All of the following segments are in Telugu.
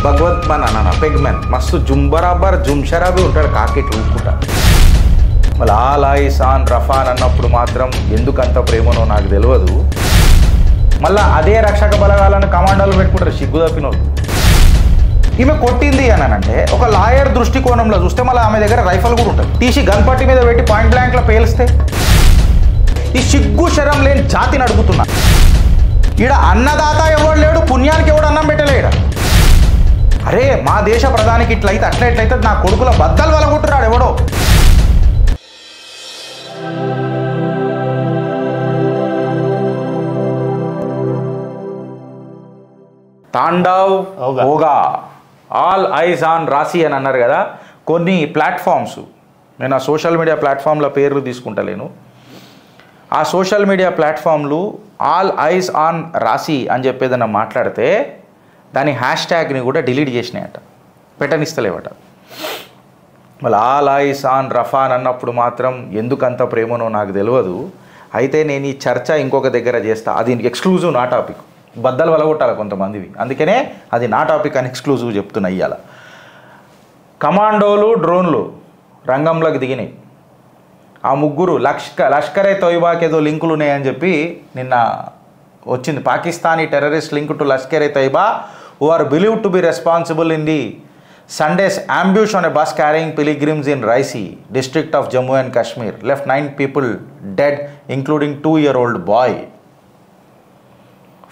భగవత్ మన పెగ్మెన్ మస్తు జుంబరాబర్ జుంషరాబి ఉంటాడు కాకిట్లు ఊపుకుంటా. మళ్ళీ ఆలాయిసాన్ రఫాన్ అన్నప్పుడు మాత్రం ఎందుకంత ప్రేమనో నాకు తెలియదు. మళ్ళీ అదే రక్షక బలగాలను కమాండోలు పెట్టుకుంటారు సిగ్గు తప్పినోళ్ళు. ఈమె కొట్టింది అని అంటే ఒక లాయర్ దృష్టికోణంలో చూస్తే మళ్ళీ ఆమె దగ్గర రైఫల్ కూడా ఉంటుంది. తీసి గన్పట్టి మీద పెట్టి పాయింట్ బ్లాంక్లో పేలిస్తే ఈ సిగ్గు శరం లేని జాతిని అడుగుతున్నా. ఈడ అన్నదాత ఎవడు లేడు, పుణ్యానికి ఎవడు అన్నం పెట్టలేడు. అరే మా దేశ ప్రధానికి ఇట్లయితే అట్లా ఎట్లయితే నా కొడుకుల బద్దలు వలగొట్టున్నాడు ఎవడో. తాండవ్ హోగా, ఆల్ ఐజ్ ఆన్ రాశి అని అన్నారు కదా. కొన్ని ప్లాట్ఫామ్స్, నేను ఆ సోషల్ మీడియా ప్లాట్ఫామ్ల పేర్లు తీసుకుంటలేను. ఆ సోషల్ మీడియా ప్లాట్ఫామ్లు ఆల్ ఐజ్ ఆన్ రాశి అని చెప్పేదన్నా మాట్లాడితే దాని హ్యాష్ ట్యాగ్ని కూడా డిలీట్ చేసినాయట, పెట్టనిస్తలేవట. మళ్ళీ ఆల్ ఐజ్ ఆన్ రఫాన్ అన్నప్పుడు మాత్రం ఎందుకంత ప్రేమనో నాకు తెలియదు. అయితే నేను ఈ చర్చ ఇంకొక దగ్గర చేస్తా, అది ఎక్స్క్లూజివ్ నా టాపిక్. బద్దలు వలగొట్టాలి కొంతమందివి, అందుకనే అది నా టాపిక్ అని ఎక్స్క్లూజివ్ చెప్తున్నా. ఇవాళ కమాండోలు డ్రోన్లు రంగంలోకి దిగినాయి. ఆ ముగ్గురు లష్కరే తోయిబాకి ఏదో లింకులు ఉన్నాయని చెప్పి నిన్న వచ్చింది. Pakistani terrorist link to Lashkar-e Taiba who are believed to be responsible in the Sunday's ambush on a bus carrying pilgrims in Raisi, district of Jammu and Kashmir, left 9 people dead, including 2-year-old boy.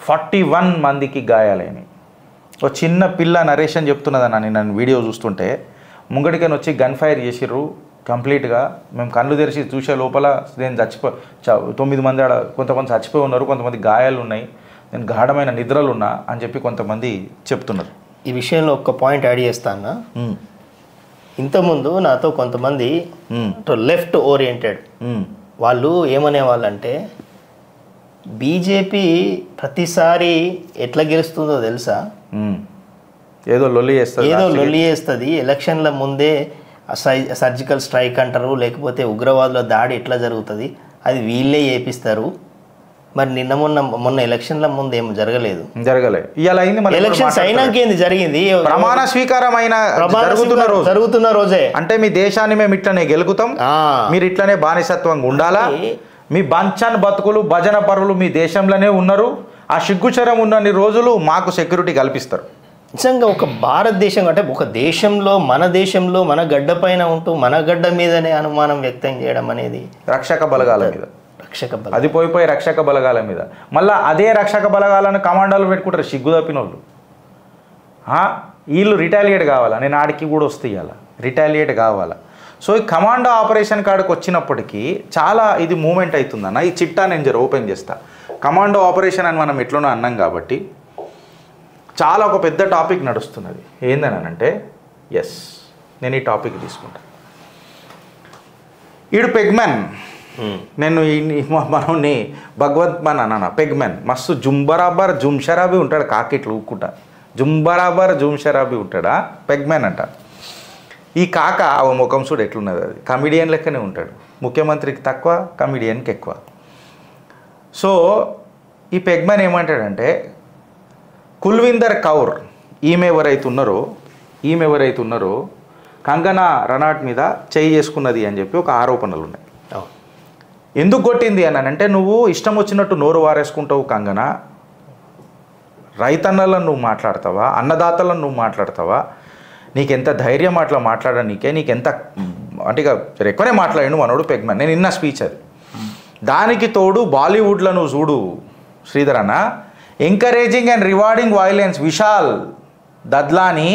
41 మందికి గాయాలైనవి. ఒక చిన్న పిల్ల నరేషన్ చెప్తున్నదన్న నేను వీడియో చూస్తుంటే, ముంగడికని వచ్చి గన్ ఫైర్ చేసిర్రు కంప్లీట్గా. మేము కళ్ళు తెరిచి చూసే లోపల నేను 9 మంది ఆడ, కొంతమంది చచ్చిపోయి ఉన్నారు, కొంతమంది గాయాలు ఉన్నాయి, నేను గాఢమైన నిద్రలు ఉన్నా అని చెప్పి కొంతమంది చెప్తున్నారు. ఈ విషయంలో ఒక్క పాయింట్ యాడ్ చేస్తాను. ఇంతకుముందు నాతో కొంతమంది లెఫ్ట్ ఓరియంటెడ్ వాళ్ళు ఏమనేవాళ్ళంటే, బీజేపీ ప్రతిసారి ఎట్లా గెలుస్తుందో తెలుసా, ఏదో లొల్లి చేస్తుంది, ఎలక్షన్ల ముందే సర్జికల్ స్ట్రైక్ అంటారు, లేకపోతే ఉగ్రవాదుల దాడి ఎట్లా జరుగుతుంది అది వీళ్ళే చేపిస్తారు. మరి నిన్న మొన్న ఎలక్షన్ల ముందు ఏం జరగలేదు. ఎలక్షన్స్ అయినాక ఏంది జరిగింది, ప్రమాణ స్వీకారం అయిన జరుగుతున్న రోజే. అంటే మీ దేశాన్ని మేము ఇట్లనే గెలుకుతాం, మీరు ఇట్లనే బానిసత్వంగా ఉండాలా, మీ బంచన్ బతుకులు భజన పరులు మీ దేశంలోనే ఉన్నారు, ఆ సిగ్గుచరం ఉన్నన్ని రోజులు మాకు సెక్యూరిటీ కల్పిస్తారు. నిజంగా ఒక భారతదేశం అంటే ఒక దేశంలో మన గడ్డ పైన ఉంటూ మన గడ్డ మీదనే అనుమానం వ్యక్తం చేయడం అనేది రక్షక బలగాల మీద, అది పోయిపోయి రక్షక బలగాల మీద. మళ్ళీ అదే రక్షక బలగాలను కమాండోలు పెట్టుకుంటారు సిగ్గు తప్పిన వాళ్ళు. వీళ్ళు రిటాలియేట్ కావాలా, నేను ఆడికి కూడా వస్తే ఇవ్వాలా, రిటాలియేట్ కావాలా. సో ఈ కమాండో ఆపరేషన్ కాడికి వచ్చినప్పటికీ చాలా ఇది మూమెంట్ అవుతుందన్న. ఈ చిట్టా నేను ఓపెన్ చేస్తా. కమాండో ఆపరేషన్ అని మనం ఎట్లనో అన్నాం కాబట్టి చాలా ఒక పెద్ద టాపిక్ నడుస్తున్నది. ఏందని అంటే, ఎస్ నేను ఈ టాపిక్ తీసుకుంటా. ఈడు పెగ్మెన్, నేను మనని భగవత్ మన పెగ్మెన్ మస్తు జుంబరాబర్ జుంషరాబి ఉంటాడు కాకిట్లు ఊపుకుంటా. జుంబరాబర్ జుంషరాబి ఉంటాడా పెగ్మెన్ అంట. ఈ కాక ఓ ముఖం చూడు ఎట్లున్నది, అది కమిడియన్ లెక్కనే ఉంటాడు. ముఖ్యమంత్రికి తక్కువ, కమిడియన్కి ఎక్కువ. సో ఈ పెగ్మెన్ ఏమంటాడంటే, కుల్విందర్ కౌర్ ఈమె ఎవరైతే ఉన్నారో కంగనా రనాట్ మీద చేయి చేసుకున్నది అని చెప్పి ఒక ఆరోపణలు ఉన్నాయి. ఎందుకు కొట్టింది అని అంటే, నువ్వు ఇష్టం వచ్చినట్టు నోరు వారేసుకుంటావు కంగనా, రైతన్నలను నువ్వు మాట్లాడతావా, అన్నదాతలను నువ్వు మాట్లాడతావా, నీకెంత ధైర్యం అట్లా మాట్లాడనీకే, నీకెంత అంటే ఇక ఎక్కువనే మాట్లాడాను మనోడు పెగ్మెన్. నేను ఇన్న స్పీచ్ అది. దానికి తోడు బాలీవుడ్లో నువ్వు చూడు శ్రీధర్ అన్న, encouraging and rewarding violence, Vishal Dadlani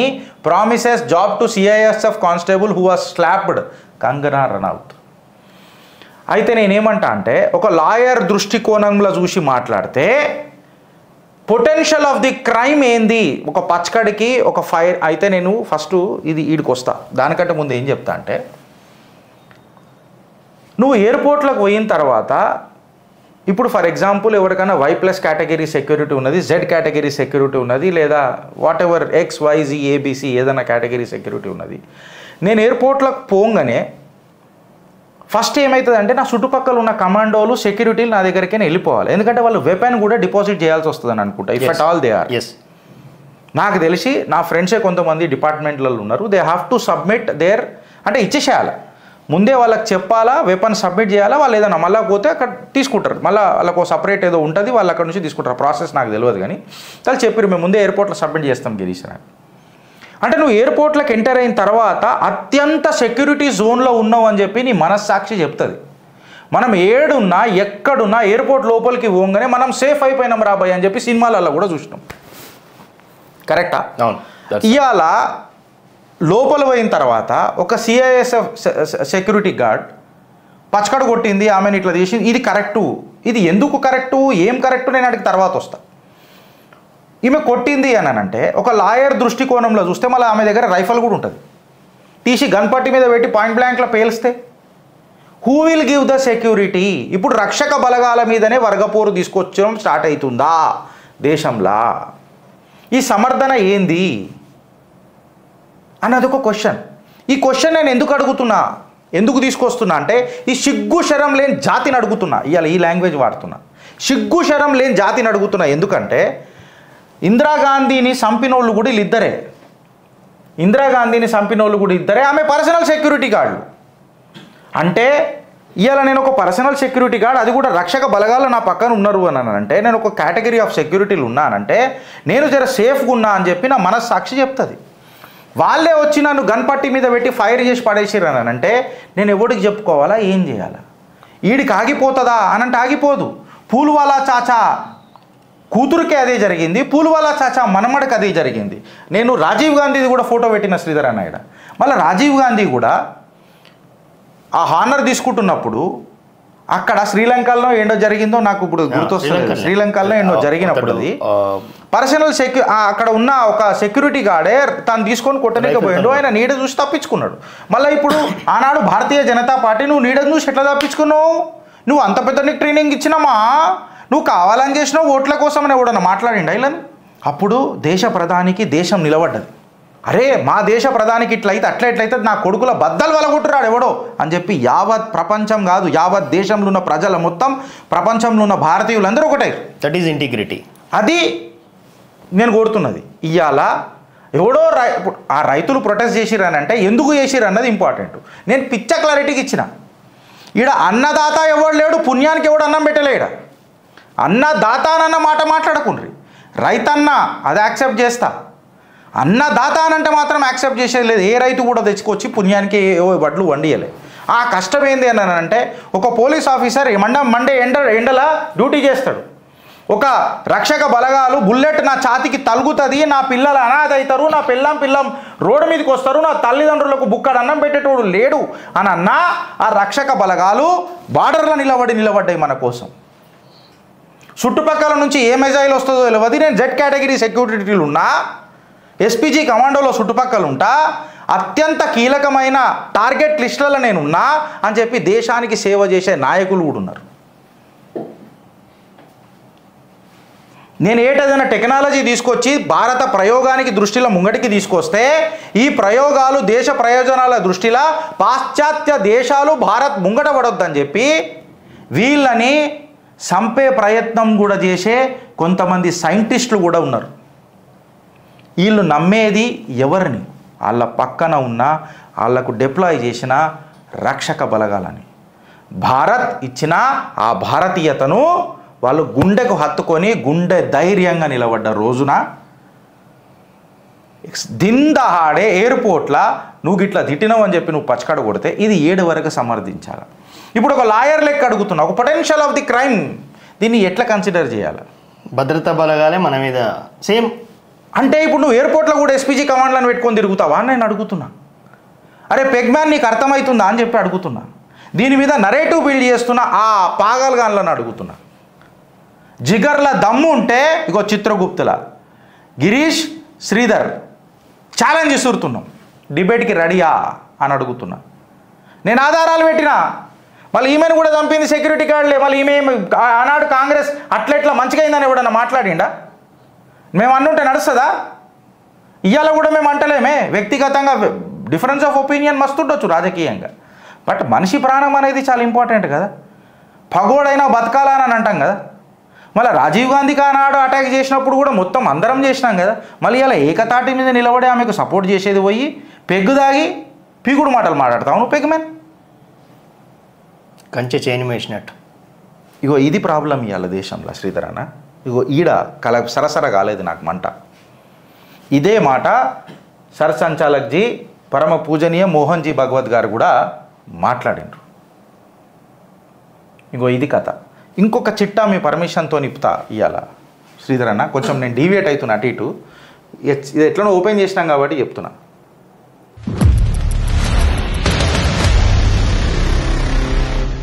promises job to CISF constable who was slapped Kangana Ranaut. అయితే నేనేమంటా అంటే, ఒక లాయర్ దృష్టికోణంలో చూసి మాట్లాడితే పొటెన్షియల్ ఆఫ్ ది క్రైమ్ ఏంది, ఒక పచ్చకడికి ఒక ఫైర్. అయితే నేను ఫస్ట్ ఇది ఈడికి వస్తా, దానికంటే ముందు ఏం చెప్తా అంటే, నువ్వు ఎయిర్పోర్ట్లోకి పోయిన తర్వాత ఇప్పుడు ఫర్ ఎగ్జాంపుల్ ఎవరికైనా Y+ కేటగిరీ సెక్యూరిటీ ఉన్నది, Z కేటగిరీ సెక్యూరిటీ ఉన్నది, లేదా వాట్ ఎవర్ XYZ ABC ఏదైనా కేటగిరీ సెక్యూరిటీ ఉన్నది. నేను ఎయిర్పోర్ట్లోకి పోగానే ఫస్ట్ ఏమవుతుంది అంటే, నా చుట్టుపక్కల ఉన్న కమాండోలు సెక్యూరిటీలు నా దగ్గరికి వెళ్ళిపోవాలి. ఎందుకంటే వాళ్ళు వెపన్ కూడా డిపాజిట్ చేయాల్సి వస్తుందని అనుకుంటా, if at all they are. నాకు తెలిసి నా ఫ్రెండ్సే కొంతమంది డిపార్ట్మెంట్లలో ఉన్నారు. They have to submit there, అంటే ఇచ్చేసేయాలి ముందే, వాళ్ళకి చెప్పాలా, వెపన్ సబ్మిట్ చేయాలా, వాళ్ళు ఏదైనా మళ్ళీ పోతే అక్కడ తీసుకుంటారు, మళ్ళీ వాళ్ళకు సపరేట్ ఏదో ఉంటుంది, వాళ్ళు అక్కడ నుంచి తీసుకుంటారు. ప్రాసెస్ నాకు తెలియదు, కానీ వాళ్ళు చెప్పారు మేము ముందే ఎయిర్పోర్ట్లో సబ్మిట్ చేస్తాం గిరీష్ అని. అంటే నువ్వు ఎయిర్పోర్ట్లోకి ఎంటర్ అయిన తర్వాత అత్యంత సెక్యూరిటీ జోన్లో ఉన్నావు అని చెప్పి నీ మనస్సాక్షి చెప్తుంది. మనం ఏడున్నా ఎక్కడున్నా ఎయిర్పోర్ట్ లోపలికి పోగానే మనం సేఫ్ అయిపోయినాం రాబాయ్ అని చెప్పి సినిమాలలో కూడా చూసినాం. కరెక్టా? ఇవాళ లోపల పోయిన తర్వాత ఒక సిఐఎస్ఎఫ్ సెక్యూరిటీ గార్డ్ పచ్చకడ కొట్టింది, ఆమెను ఇట్లా చేసింది, ఇది కరెక్టు, ఇది ఎందుకు కరెక్టు, ఏం కరెక్టు నేను అడిగి తర్వాత వస్తా. ఈమె కొట్టింది అని అంటే ఒక లాయర్ దృష్టికోణంలో చూస్తే మళ్ళీ ఆమె దగ్గర రైఫల్ కూడా ఉంటుంది, తీసి గన్పట్టి మీద పెట్టి పాయింట్ బ్లాంక్లో పేలిస్తే who will give the security? ఇప్పుడు రక్షక బలగాల మీదనే వర్గపోరు తీసుకొచ్చడం స్టార్ట్ అవుతుందా దేశంలో? ఈ సమర్థన ఏంది అన్నది ఒక క్వశ్చన్. ఈ క్వశ్చన్ నేను ఎందుకు అడుగుతున్నా, ఎందుకు తీసుకొస్తున్నా అంటే ఈ సిగ్గు శరం లేని జాతిని అడుగుతున్నా. ఇవాళ ఈ లాంగ్వేజ్ వాడుతున్నా, సిగ్గు శరం లేని జాతిని అడుగుతున్నా. ఎందుకంటే ఇందిరాగాంధీని చంపినోళ్ళు కూడా వీళ్ళిద్దరే, ఇందిరాగాంధీని చంపినోళ్ళు కూడా ఇద్దరే, ఆమె పర్సనల్ సెక్యూరిటీ గార్డులు. అంటే ఇవాళ నేను ఒక పర్సనల్ సెక్యూరిటీ గార్డ్, అది కూడా రక్షక బలగాలు నా పక్కన ఉన్నారు అని అంటే, నేను ఒక కేటగిరీ ఆఫ్ సెక్యూరిటీలు ఉన్నానంటే నేను జర సేఫ్గా ఉన్నా అని చెప్పి నా మనస్సాక్షి చెప్తుంది. వాళ్ళే వచ్చి నన్ను గన్పట్టి మీద పెట్టి ఫైర్ చేసి పడేసిరని అంటే నేను ఎవడికి చెప్పుకోవాలా, ఏం చేయాలా? వీడికి ఆగిపోతుందా అని అంటే ఆగిపోదు. పూల్వాలా చాచా కూతురికే అదే జరిగింది, పూల్వాలా చాచా మనమడికి అదే జరిగింది. నేను రాజీవ్ గాంధీది కూడా ఫోటో పెట్టిన శ్రీధర్ అన్నాయడ. మళ్ళీ రాజీవ్ గాంధీ కూడా ఆ హానర్ తీసుకుంటున్నప్పుడు అక్కడ శ్రీలంకలో ఏంటో జరిగిందో నాకు ఇప్పుడు గుర్తొస్తుంది. శ్రీలంకలో ఏంటో జరిగినప్పుడు అది పర్సనల్ అక్కడ ఉన్న ఒక సెక్యూరిటీ గార్డే తను తీసుకొని కొట్టలేకపోయాడు, ఆయన నీడ చూసి తప్పించుకున్నాడు. మళ్ళీ ఇప్పుడు ఆనాడు భారతీయ జనతా పార్టీ నువ్వు నీడను చూసి ఎట్లా తప్పించుకున్నావు? నువ్వు అంత పెద్ద నీకు ట్రైనింగ్ ఇచ్చినామా, నువ్వు కావాలని చేసినావు ఓట్ల కోసం అని ఎవడన్నా మాట్లాడిండా ఇలాని? అప్పుడు దేశ ప్రధానికి దేశం నిలబడ్డది. అరే మా దేశ ప్రధానికి ఇట్లయితే అట్లా ఎట్లయితే నా కొడుకుల బద్దలు వలగొట్టురాడు ఎవడో అని చెప్పి యావత్ ప్రపంచం కాదు, యావత్ దేశంలో ఉన్న ప్రజల మొత్తం, ప్రపంచంలో ఉన్న భారతీయులందరూ ఒకటే. That is integrity. అది నేను కోరుతున్నది. ఇవాళ ఎవడో ఆ రైతులు ప్రొటెస్ట్ చేసిరని అంటే ఎందుకు చేసిరు అన్నది ఇంపార్టెంట్. నేను పిచ్చ క్లారిటీకి ఇచ్చిన. ఈడ అన్నదాత ఎవడు లేడు, పుణ్యానికి ఎవడు అన్నం పెట్టలేడ. అన్నదాత అన్న మాట మాట్లాడకుండ్రి, రైతన్న అది యాక్సెప్ట్ చేస్తా, అన్నదాత అనంటే మాత్రం యాక్సెప్ట్ చేసేది లేదు. ఏ రైతు కూడా తెచ్చుకొచ్చి పుణ్యానికి ఏవో వడ్లు వండియలే. ఆ కష్టం ఏంది అని అంటే ఒక పోలీస్ ఆఫీసర్ మండే ఎండల డ్యూటీ చేస్తాడు, ఒక రక్షక బలగాలు బుల్లెట్ నా ఛాతికి తలుగుతుంది, నా పిల్లలు అనాథ అవుతారు, నా పిల్లం రోడ్డు మీదకి వస్తారు, నా తల్లిదండ్రులకు బుక్కడు అన్నం పెట్టేటోడు లేడు అని అన్నా ఆ రక్షక బలగాలు బార్డర్లో నిలబడ్డాయి మన కోసం. చుట్టుపక్కల నుంచి ఏ మెజైల్ వస్తుందో తెలియదు. నేను జెడ్ కేటగిరీ సెక్యూరిటీలు ఉన్నా, ఎస్పీజీ కమాండోలో చుట్టుపక్కల ఉంటా, అత్యంత కీలకమైన టార్గెట్ లిస్టులలో నేనున్నా అని చెప్పి దేశానికి సేవ చేసే నాయకులు కూడా ఉన్నారు. నేను ఏదైనా టెక్నాలజీ తీసుకొచ్చి భారత ప్రయోగానికి దృష్టిలో ముంగటికి తీసుకొస్తే ఈ ప్రయోగాలు దేశ ప్రయోజనాల దృష్టిలో పాశ్చాత్య దేశాలు భారత్ ముంగట పడొద్దని చెప్పి వీళ్ళని చంపే ప్రయత్నం కూడా చేసే కొంతమంది సైంటిస్టులు కూడా ఉన్నారు. వీళ్ళు నమ్మేది ఎవరిని? వాళ్ళ పక్కన ఉన్న వాళ్లకు డిప్లాయ్ చేసిన రక్షక బలగాలని. భారత్ ఇచ్చిన ఆ భారతీయతను వాళ్ళు గుండెకు హత్తుకొని గుండె ధైర్యంగా నిలబడ్డ రోజున దిందహాడే ఎయిర్పోర్ట్లా నువ్వు ఇట్లా తిట్టినావు అని చెప్పి నువ్వు పచ్చకడ కొడితే ఇది 7 వరకు సమర్థించాలి. ఇప్పుడు ఒక లాయర్ లెక్క అడుగుతున్నా, ఒక పొటెన్షియల్ ఆఫ్ ది క్రైమ్, దీన్ని ఎట్లా కన్సిడర్ చేయాలి? భద్రతా బలగాలే మన మీద సేమ్ అంటే ఇప్పుడు నువ్వు ఎయిర్పోర్ట్లో కూడా ఎస్పీజీ కమాండ్లను పెట్టుకొని తిరుగుతావా అని నేను అడుగుతున్నా. అరే పెగ్మ్యాన్ నీకు అర్థమవుతుందా అని చెప్పి అడుగుతున్నా. దీని మీద నరేటివ్ బిల్డ్ చేస్తున్న ఆ పాగల్గాన్లను అడుగుతున్నా. జిగర్ల దమ్ము ఉంటే ఇగో చిత్రగుప్తుల గిరీష్ శ్రీధర్ ఛాలెంజ్ ఇస్తున్నాం, డిబేట్కి రెడీయా అని అడుగుతున్నా. నేను ఆధారాలు పెట్టినా, మళ్ళీ ఈమెను కూడా చంపింది సెక్యూరిటీ గార్డులే, మళ్ళీ ఈమె ఆనాడు కాంగ్రెస్ అట్లెట్లా మంచిగా అయిందని ఎవడన్నా మాట్లాడిండా? మేము అన్నుంటే నడుస్తుందా? ఇవాళ కూడా మేము అంటలేమే. వ్యక్తిగతంగా డిఫరెన్స్ ఆఫ్ ఒపీనియన్ మస్తు ఉండొచ్చు రాజకీయంగా, బట్ మనిషి ప్రాణం అనేది చాలా ఇంపార్టెంట్ కదా. పగోడైనా బతకాలని అంటాం కదా. మళ్ళీ రాజీవ్ గాంధీకి ఆనాడు అటాక్ చేసినప్పుడు కూడా మొత్తం అందరం చేసినాం కదా. మళ్ళీ ఇలా ఏకతాటి మీద నిలబడి ఆమెకు సపోర్ట్ చేసేది పోయి పెగ్గు దాగి పీకుడు మాటలు మాట్లాడతావు నువ్వు పెగ్మెన్. కంచె చైన్ వేసినట్టు. ఇగో ఇది ప్రాబ్లం ఇవాళ దేశంలో శ్రీధర్ అన్న. ఇగో ఈడ సరసర కాలేదు నాకు మంట. ఇదే మాట సర్సంచాలక్జీ పరమ పూజనీయ మోహన్జీ భగవత్ గారు కూడా మాట్లాడిండ్రు. ఇగో ఇది కథ. ఇంకొక చిట్టా మీ పర్మిషన్తో నిపుతా ఇవాళ శ్రీధర్ అన్న. కొంచెం నేను డీవియేట్ అవుతున్నా అటు ఇటు. ఇది ఎట్లనో ఓపెన్ చేసినాం కాబట్టి చెప్తున్నా.